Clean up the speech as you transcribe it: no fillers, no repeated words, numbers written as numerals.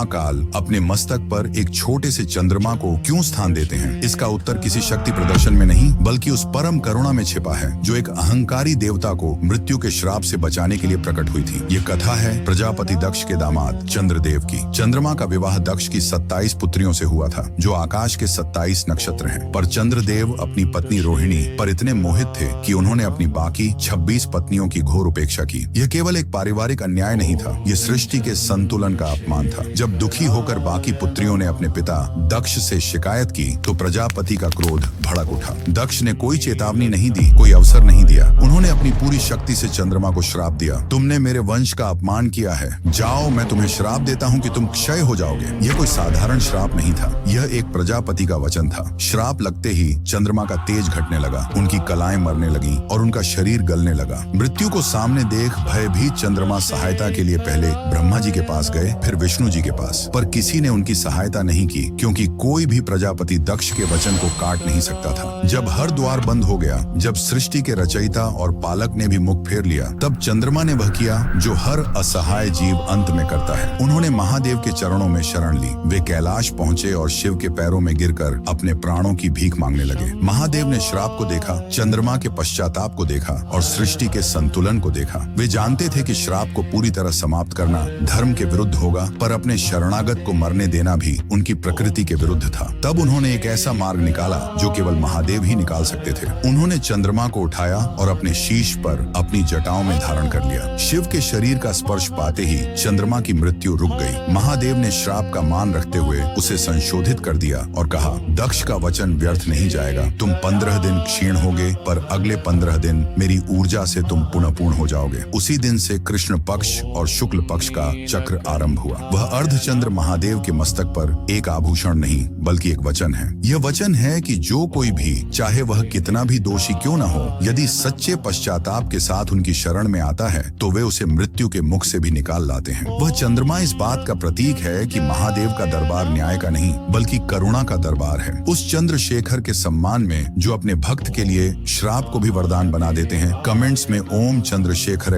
महाकाल अपने मस्तक पर एक छोटे से चंद्रमा को क्यों स्थान देते हैं? इसका उत्तर किसी शक्ति प्रदर्शन में नहीं बल्कि उस परम करुणा में छिपा है जो एक अहंकारी देवता को मृत्यु के श्राप से बचाने के लिए प्रकट हुई थी। ये कथा है प्रजापति दक्ष के दामाद चंद्रदेव की। चंद्रमा का विवाह दक्ष की 27 पुत्रियों से हुआ था जो आकाश के 27 नक्षत्र हैं। पर चंद्रदेव अपनी पत्नी रोहिणी पर इतने मोहित थे कि उन्होंने अपनी बाकी 26 पत्नियों की घोर उपेक्षा की। यह केवल एक पारिवारिक अन्याय नहीं था, यह सृष्टि के संतुलन का अपमान था। जब दुखी होकर बाकी पुत्रियों ने अपने पिता दक्ष से शिकायत की तो प्रजापति का क्रोध भड़क उठा। दक्ष ने कोई चेतावनी नहीं दी, कोई अवसर नहीं दिया। उन्होंने अपनी पूरी शक्ति से चंद्रमा को श्राप दिया। तुमने मेरे वंश का अपमान किया है, जाओ मैं तुम्हें श्राप देता हूँ कि तुम क्षय हो जाओगे। यह कोई साधारण श्राप नहीं था, यह एक प्रजापति का वचन था। श्राप लगते ही चंद्रमा का तेज घटने लगा, उनकी कलाएं मरने लगी और उनका शरीर गलने लगा। मृत्यु को सामने देख भयभीत चंद्रमा सहायता के लिए पहले ब्रह्मा जी के पास गए, फिर विष्णु जी के पास, पर किसी ने उनकी सहायता नहीं की क्योंकि कोई भी प्रजापति दक्ष के वचन को काट नहीं सकता था। जब हर द्वार बंद हो गया, जब सृष्टि के रचयिता और पालक ने भी मुख फेर लिया, तब चंद्रमा ने वह किया जो हर असहाय जीव अंत में करता है। उन्होंने महादेव के चरणों में शरण ली। वे कैलाश पहुंचे और शिव के पैरों में गिरकर अपने प्राणों की भीख मांगने लगे। महादेव ने श्राप को देखा, चंद्रमा के पश्चाताप को देखा और सृष्टि के संतुलन को देखा। वे जानते थे कि श्राप को पूरी तरह समाप्त करना धर्म के विरुद्ध होगा, पर अपने शरणागत को मरने देना भी उनकी प्रकृति के विरुद्ध था। तब उन्होंने एक ऐसा मार्ग निकाला जो केवल महादेव ही निकाल सकते थे। उन्होंने चंद्रमा को उठाया और अपने शीश पर अपनी जटाओं में धारण कर लिया। शिव के शरीर का स्पर्श पाते ही चंद्रमा की मृत्यु रुक गई। महादेव ने श्राप का मान रखते हुए उसे संशोधित कर दिया और कहा, दक्ष का वचन व्यर्थ नहीं जाएगा। तुम 15 दिन क्षीण होगे, पर अगले 15 दिन मेरी ऊर्जा से तुम पुनः पूर्ण हो जाओगे। उसी दिन से कृष्ण पक्ष और शुक्ल पक्ष का चक्र आरंभ हुआ। वह अर्धचंद्र महादेव के मस्तक पर एक आभूषण नहीं बल्कि एक वचन है। यह वचन है कि जो कोई भी, चाहे वह कितना भी दोषी क्यों न हो, यदि सच्चे पश्चाताप के साथ उनकी शरण में आता है तो वे उसे मृत्यु के मुख से भी निकाल लाते हैं। वह चंद्रमा इस बात का प्रतीक है कि महादेव का दरबार न्याय का नहीं बल्कि करुणा का दरबार है। उस चंद्रशेखर के सम्मान में जो अपने भक्त के लिए श्राप को भी वरदान बना देते हैं। कमेंट्स में ओम चंद्रशेखर